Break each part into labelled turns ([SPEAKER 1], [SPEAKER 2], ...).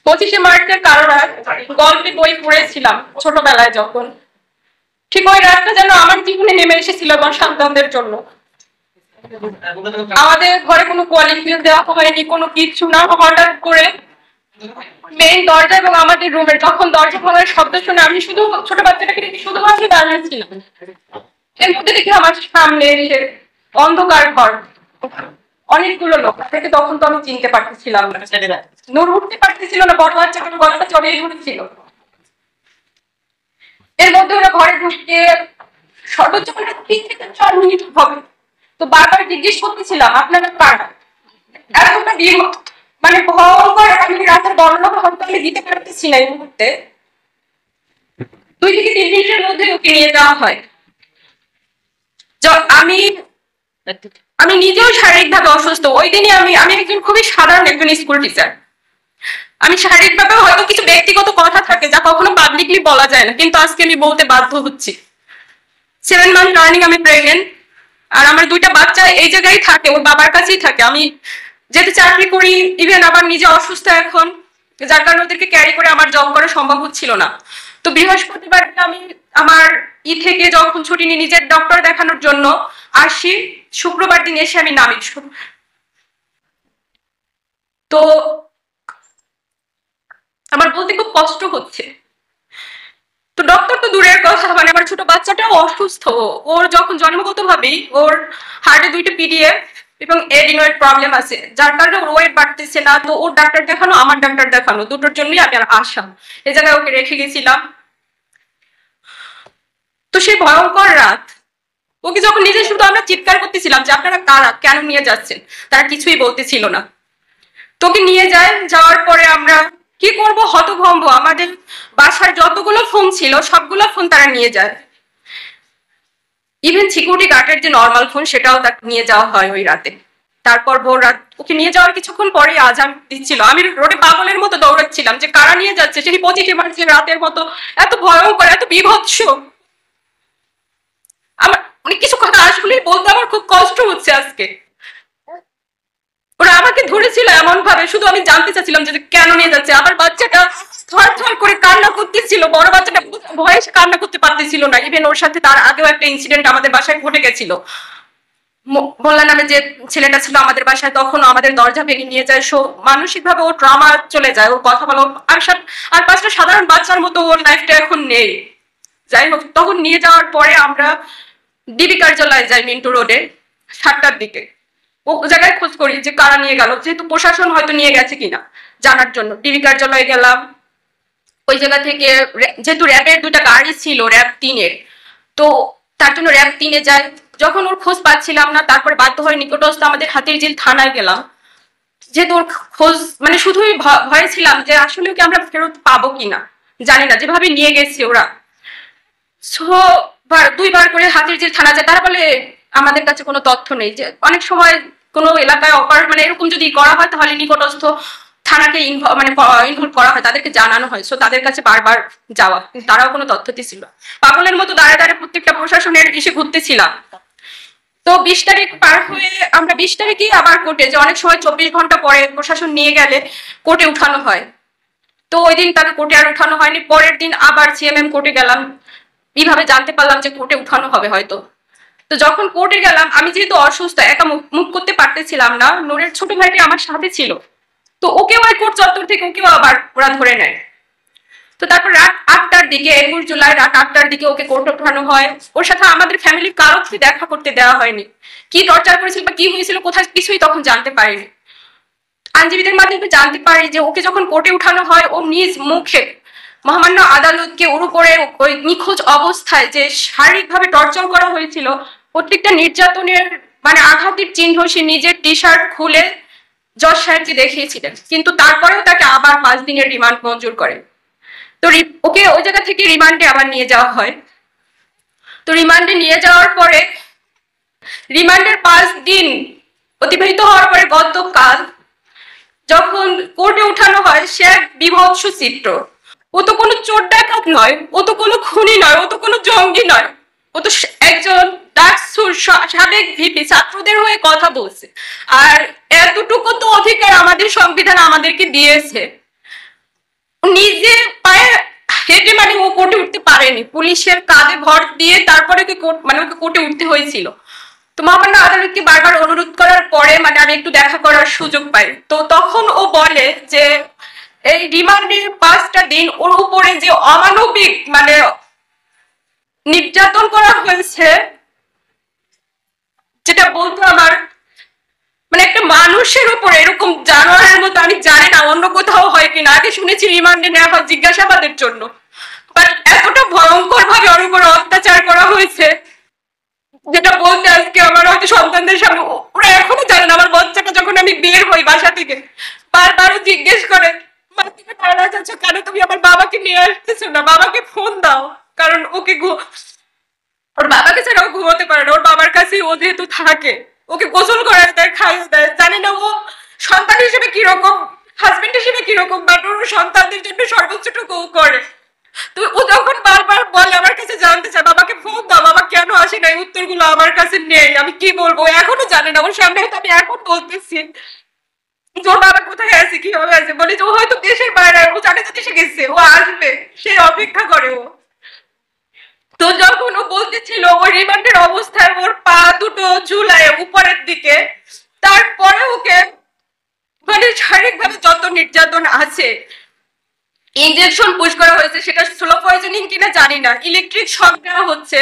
[SPEAKER 1] 25শে মার্চের কারো রাত গল্পে বই পড়েছিলাম ছোটবেলায়, যখন ঠিক ওই রাতটা যেন আমার জীবনে নেমে এসেছিল আমার সন্তানদের জন্য। আমাদের ঘরে কোনো কোয়ালিফিকেশন দেওয়া হয়নি, কোনো কিছু না। হঠাৎ করে মেইন দরজা এবং আমাদের রুমের যখন দরজা ভাঙার শব্দ শুনে আমি শুধু ছোট বাচ্চাটাকে শুধুমাত্র দাঁড়িয়েছিলাম। এর মধ্যে দেখি আমার সামনে এসে অন্ধকার ঘর, অনেকগুলো লোক। তাদেরকে তখন তো আমি চিনতে পারতেছিলাম না, নূর উঠতে পারতেছিল না, বড় বাচ্চাটার গলাটা চড়িয়ে ধরেছিল। এর মধ্যে ওরা ঘরে ঢুকে সর্বোচ্চ 3 থেকে 4 মিনিট হবে। তো বারবার জিজ্ঞেস করতেছিলাম আপনারা কারা। এতটা মানে ভয়ঙ্কর, আমি রাতের বর্ণনা হয়তো আমি দিতে পারতেছি না এই মুহূর্তে। 2 থেকে 3 মিনিটের মধ্যে ওকে নিয়ে যাওয়া হয়। আমি আমি নিজেও শারীরিকভাবে অসুস্থ। ওই দিনই আমি একজন খুবই সাধারণ একজন স্কুল টিচার। আমি শারীরিকভাবে হয়তো কিছু ব্যক্তিগত কথা থাকে যা কখনো পাবলিকলি বলা যায় না, কিন্তু আজকে আমি বলতে বাধ্য হচ্ছি। 7 মান্থ রানিং আমি প্রেগনেন্ট, আর আমার 2টা বাচ্চা এই জায়গায় থাকে, ওর বাবার কাছেই থাকে। আমি যেহেতু চাকরি করি, ইভেন আবার নিজে অসুস্থ এখন, যার কারণে ওদেরকে ক্যারি করে আমার জব করা সম্ভব হচ্ছিল না। তো বৃহস্পতিবার আমি আমার থেকে যখন ছুটি নিয়ে নিজের ডক্টর দেখানোর জন্য আসি, শুক্রবার দিন এসে আমি নামি। তো আমার বলতে খুব কষ্ট হচ্ছে। তো ডক্টর তো দূরের কথা, মানে আমার ছোট বাচ্চাটাও অসুস্থ। ওর যখন জন্মগতভাবেই ওর হার্টে 2টা পিডিএফ এবং এডিনয়েড প্রবলেম আছে, যার কারণে ওর ওয়েট বাড়তেছে না। তো ওর ডাক্তার দেখানো, আমার ডাক্তার দেখানো, দুটোর জন্যই আমি আসা। এই জায়গায় ওকে রেখে গেছিলাম। তো সেই ভয়ঙ্কর রাত, ওকে যখন নিজে শুধু আমরা চিৎকার করতেছিলাম যে আপনারা কারা, কেন নিয়ে যাচ্ছেন, তারা কিছুই বলতেছিল না। তোকে নিয়ে যায়, যাওয়ার পরে আমরা কি করব, হতভম্ব। আমাদের বাসার যতগুলো ফোন ছিল সবগুলো ফোন তারা নিয়ে যায়। ইভেন সিকিউরিটি গার্ডের যে নর্মাল ফোন সেটাও তাকে নিয়ে যাওয়া হয় ওই রাতে। তারপর ভোর রাত ওকে নিয়ে যাওয়ার কিছুক্ষণ পরে আজান দিচ্ছিল। আমি রোডে পাগলের মতো দৌড়াচ্ছিলাম যে কারা নিয়ে যাচ্ছে। সেই 25শে রাতের মতো এত ভয়ঙ্কর, এত বিভৎস। আমার অনেক কিছু কথা আসলে বলতে আমার খুব কষ্ট হচ্ছে আজকে। ওরা আমাকে ধরেছিল এমন ভাবে, শুধু আমি জানতে চাচ্ছিলাম যে কেন নিয়ে যাচ্ছে। আমার বাচ্চাটা থর থর করে কান্না করতেছিল, বড় বাচ্চাটা ভয়ে কান্না করতে পারতেছিল না। ইভেন ওর সাথে তার আগেও একটা ইনসিডেন্ট আমাদের বাসায় ঘটে গেছিল। মোল্লা নামে যে ছেলেটা ছিল আমাদের বাসায়, তখন আমাদের দরজা ভেঙে নিয়ে যায়। মানসিক ভাবে ও ট্রমা চলে যায়। ওর কথা বলো আর 5টা সাধারণ বাচ্চার মতো ওর লাইফটা এখন নেই। যাই হোক, তখন নিয়ে যাওয়ার পরে আমরা ডিবি কার্যালয়ে যাই মিন্টু রোডে 7টার দিকে। ও জায়গায় খোঁজ করি যে কারা নিয়ে গেল, যেহেতু প্রশাসন হয়তো নিয়ে গেছে কিনা জানার জন্য ডিবি কার্যালয়ে গেলাম। ওই জায়গা থেকে যেহেতু র্যাবের 2টা গাড়ি ছিল, র্যাব 3-এর, তো তার জন্য র্যাব 3-এ যায়। যখন ওর খোঁজ পাচ্ছিলাম না, তারপরে বাধ্য হয়ে নিকটস্থ আমাদের হাতিরঝিল থানায় গেলাম। যেহেতু ওর খোঁজ মানে শুধুই ভয়ে ছিলাম যে আসলে ওকে আমরা ফেরত পাবো কিনা, জানি না, যেভাবে নিয়ে গেছে ওরা। সো 2বার করে হাতিরঝিল থানা যায়। তারা বলে আমাদের কাছে কোনো তথ্য নেই। যে অনেক সময় কোনো এলাকায় মানে এরকম যদি করা হয় তাহলে নিকটস্থ থানাকে ইনভলভ করা হয়, তাদেরকে জানানো হয়। সো তাদের কাছে বারবার যাওয়া, তারাও কোনো তথ্য দিছিল। পাগলের মতো দাঁড়ে দাঁড়ে প্রত্যেকটা প্রশাসনের এসে ঘুরতেছিলাম। তো 20 তারিখ পার হয়ে আমরা 20 তারিখেই আবার কোর্টে, যে অনেক সময় 24 ঘন্টা পরে প্রশাসন নিয়ে গেলে কোর্টে উঠানো হয়। তো ওই দিন তাকে কোর্টে আর উঠানো হয়নি। পরের দিন আবার সিএমএম কোর্টে গেলাম। এইভাবে জানতে পারলাম যে কোর্টে উঠানো হবে হয়তো। তো যখন কোর্টে গেলাম, আমি যেহেতু অসুস্থ, একা মুভ করতে পারতেছিলাম না। নূরের ছোট ভাইটি আমার সাথে ছিল। তো ওকেও ওই কোর্ট চত্বর থেকে ওকেও আবার ওরা ধরে নেয়। তো তারপর রাত 8টার দিকে, 21 জুলাই রাত 8টার দিকে ওকে কোর্টে উঠানো হয়। ওর সাথে আমাদের ফ্যামিলির কারোকে দেখা করতে দেওয়া হয়নি। কি টর্চার করেছিল বা কি হয়েছিল কোথায়, কিছুই তখন জানতে পারিনি। আইনজীবীদের মাধ্যমে জানতে পারি যে ওকে যখন কোর্টে উঠানো হয়, ও নিজ মুখে মহামান্য আদালতকে ওর উপরে ওই নিখোঁজ অবস্থায় যে শারীরিকভাবে টর্চার করা হয়েছিল, প্রত্যেকটা নির্যাতনের মানে আঘাতের চিহ্ন সে নিজের টি-শার্ট খুলে জজ সাহেবকে দেখিয়েছিলেন। কিন্তু তারপরেও তাকে আবার 5 দিনের রিমান্ড মঞ্জুর করে। তো ওকে ওই জায়গা থেকে রিমান্ডে আবার নিয়ে যাওয়া হয়। তো রিমান্ডে নিয়ে যাওয়ার পরে রিমান্ডের 5 দিন অতিবাহিত হওয়ার পরে গতকাল যখন কোর্টে উঠানো হয়, সে এক বিভৎস চিত্র। ও তো কোনো চোর ডাকাত নয়, ও তো কোনো খুনি নয়, ও তো কোনো জঙ্গি নয়। ও তো একজন ডাকসুর সাবেক ভিপি, ছাত্রদের হয়ে কথা বলছে। আর এতটুকু তো অধিকার আমাদের সংবিধান আমাদেরকে দিয়েছে। নিজে পায়ে হেঁটে মানে ও কোর্টে উঠতে পারেনি, পুলিশের কাঁধে ভর দিয়ে তারপরে মানে ওকে কোর্টে উঠতে হয়েছিল। তো মহামান্য আদালতকে বারবার অনুরোধ করার পরে মানে আমি একটু দেখা করার সুযোগ পাই। তো তখন ও বলে যে এই রিমান্ডের 5টা দিন ওর উপরে যে অমানবিক মানে নির্যাতন করা হয়েছে, যেটা বলতো আমার মানে একটা মানুষের উপর এরকম জানোয়ারের মতো, আমি জানি না অন্য কোথাও হয় কিনা, আগে শুনেছি রিমান্ডে নেওয়া হয় জিজ্ঞাসাবাদের জন্য, বাট এতটা ভয়ঙ্কর ভাবে ওর উপর অত্যাচার করা হয়েছে যেটা বলতে আজকে আমার হয়তো সন্তানদের সামনে ওরা এখনো জানে না। আমার বাচ্চাটা যখন আমি বের হই বাসা থেকে বারবারও জিজ্ঞেস করে, মা তুমি মারা যাচ্ছ কেন, তুমি আমার বাবাকে নিয়ে আসতেছো না, বাবাকে ফোন দাও, কারণ ওকে ওর বাবাকে ছাড়া ও ঘুমোতে পারে না, ওর বাবার কাছে ও যেহেতু থাকে ওকে গোসল করায় দেয়, খাইয়ে দেয়। জানি না ও সন্তান হিসেবে কিরকম, হাজবেন্ড হিসেবে কিরকম, বাট ওর সন্তানদের জন্য সর্বোচ্চটুকু ও করে। তো ও যখন বারবার বলে আমার কাছে জানতে চায় বাবাকে ফোন দাও, বাবা কেন আসে না, এই উত্তরগুলো আমার কাছে নেই, আমি কি বলবো এখনো জানে না। ওর সামনে হয়তো আমি এখন বলতেছি ওর বাবা কোথায় আছে, কিভাবে আছে, বলি যে ও হয়তো দেশের বাইরে, ও জানে যে দেশে গেছে, ও আসবে, সে অপেক্ষা করে ও। তো যখন ও বলতেছিল ওর রিমান্ডের অবস্থায় ওর পা দুটো ঝুলায় উপরের দিকে, তারপরে ওকে মানে শারীরিকভাবে যত নির্যাতন আছে, ইনজেকশন পুশ করা হয়েছে, সেটা স্লো পয়জনিং কিনা জানি না, ইলেকট্রিক শক দেওয়া হচ্ছে,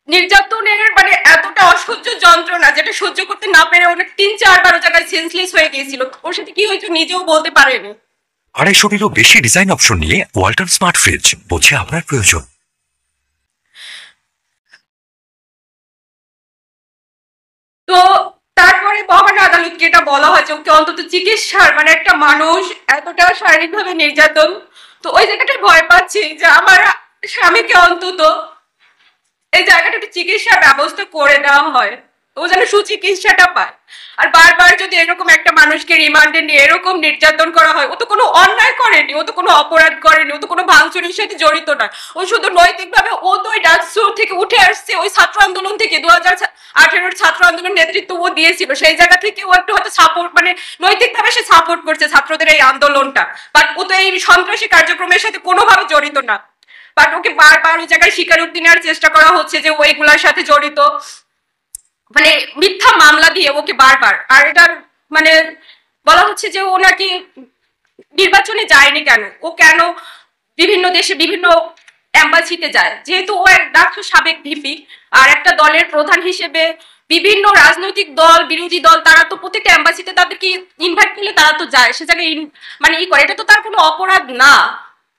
[SPEAKER 1] নির্যাতনের মানে এতটা অসহ্য যন্ত্রণা যেটা সহ্য করতে না পেরে অনেক 3-4 জায়গায় সেন্সলেস হয়ে গিয়েছিল। ওর সাথে কি হয়েছে নিজেও বলতে পারেনি।
[SPEAKER 2] 250-টিরও বেশি ডিজাইন অপশন নিয়ে ওয়ালটন স্মার্ট ফ্রিজ, বোঝে আপনার প্রয়োজন।
[SPEAKER 1] তো তারপরে মহামান্য আদালতকে এটা বলা হয় যে ওকে অন্তত চিকিৎসার মানে একটা মানুষ এতটা শারীরিকভাবে নির্যাতন, তো ওই জায়গাটায় ভয় পাচ্ছি যে আমার স্বামীকে অন্তত এই জায়গাটা একটু চিকিৎসার ব্যবস্থা করে দেওয়া হয়, ও যেন সুচিকিৎসাটা পায়। আর বারবার যদি এরকম একটা মানুষকে রিমান্ডে নিয়ে এরকম নির্যাতন করা হয়, ও তো কোনো অন্যায় করেনি, ও তো কোনো অপরাধ করেনি, ও তো কোনো ভাঙচুরের সাথে জড়িত নয়, ও শুধু নৈতিকভাবে ও তো ওই ডাকসু থেকে উঠে আসছে, ওই ছাত্র আন্দোলন থেকে 2018 ছাত্র আন্দোলন নেতৃত্ব ও দিয়েছিল, সেই জায়গা থেকে ও একটু হয়তো সাপোর্ট মানে নৈতিকভাবে সে সাপোর্ট করছে ছাত্রদের এই আন্দোলনটা, বাট ও তো এই সন্ত্রাসী কার্যক্রমের সাথে কোনোভাবে জড়িত না। বাট ওকে বারবার ওই জায়গায় স্বীকারোক্তি নেওয়ার চেষ্টা করা হচ্ছে যে ওইগুলোর সাথে জড়িত, মানে মিথ্যা মামলা দিয়ে ওকে বারবার। আর এটার মানে বলা হচ্ছে যে ও নাকি নির্বাচনে যায়নি কেন, ও কেন বিভিন্ন দেশে বিভিন্ন এম্বাসিতে যায়, যেহেতু ও একটা সাবেক ভিপি আর একটা দলের প্রধান হিসেবে বিভিন্ন রাজনৈতিক দল বিরোধী দল তারা তো প্রত্যেকটা এম্বাসিতে তাদেরকে ইনভাইট করলে তারা তো যায়, সে জায়গায় মানে করে, এটা তো তার কোনো অপরাধ না,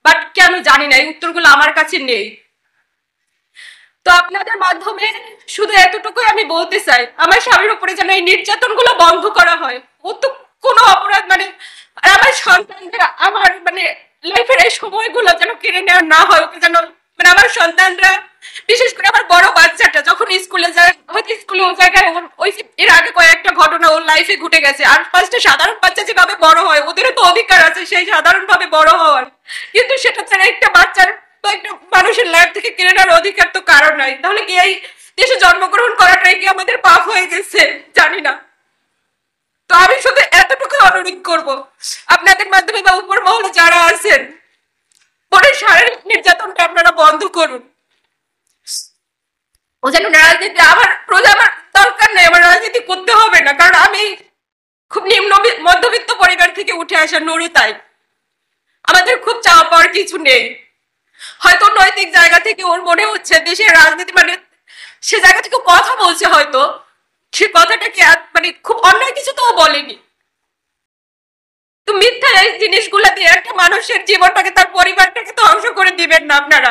[SPEAKER 1] বাট কেন জানি না, এই উত্তরগুলো আমার কাছে নেই। তো আপনাদের মাধ্যমে শুধু এতটুকুই আমি বলতে চাই, আমার স্বামীর উপরে যেন এই নির্যাতন গুলো বন্ধ করা হয়, ও তো কোনো অপরাধ মানে, আর আমার সন্তানরা আমার মানে লাইফের এই সময়গুলো যেন কেড়ে নেওয়া না হয়, ওকে যেন মানে আমার সন্তানরা বিশেষ করে আমার বড় বাচ্চাটা যখন স্কুলে যায়, হয়তো স্কুলে ও জায়গায় ওই এর আগে কয়েকটা ঘটনা ওর লাইফে ঘটে গেছে, আর 5টা সাধারণ বাচ্চা যেভাবে বড় হয় ওদেরও তো অধিকার আছে সেই সাধারণ ভাবে বড় হওয়ার, কিন্তু সেটা ছাড়া একটা বাচ্চার তো একটা মানুষের লাইফ থেকে কেড়ে নেওয়ার অধিকার তো কারণ নাই। তাহলে কি এই দেশে জন্মগ্রহণ করাটাই কি আমাদের পাপ হয়ে গেছে, জানি না। তো আমি শুধু এতটুকু অনুরোধ করব আপনাদের মাধ্যমে বা উপর মহলে যারা আছেন, পরে শারীরিক নির্যাতনটা আপনারা বন্ধ করুন। ও যেন রাজনীতি আমার প্রজা আমার দরকার নেই, আমার রাজনীতি করতে হবে না, কারণ আমি খুব নিম্ন মধ্যবিত্ত পরিবার থেকে উঠে আসা নুরু, তাই আমাদের খুব চাওয়া পাওয়ার কিছু নেই। হয়তো নৈতিক জায়গা থেকে ওর মনে হচ্ছে দেশের রাজনীতি মানে সে জায়গা থেকে কথা বলছে, হয়তো সে কথাটাকে মানে খুব অন্যায় কিছু তো বলেনি, তো মিথ্যা এই জিনিসগুলা দিয়ে একটা মানুষের জীবনটাকে তার পরিবারটাকে ধ্বংস করে দিবেন না আপনারা।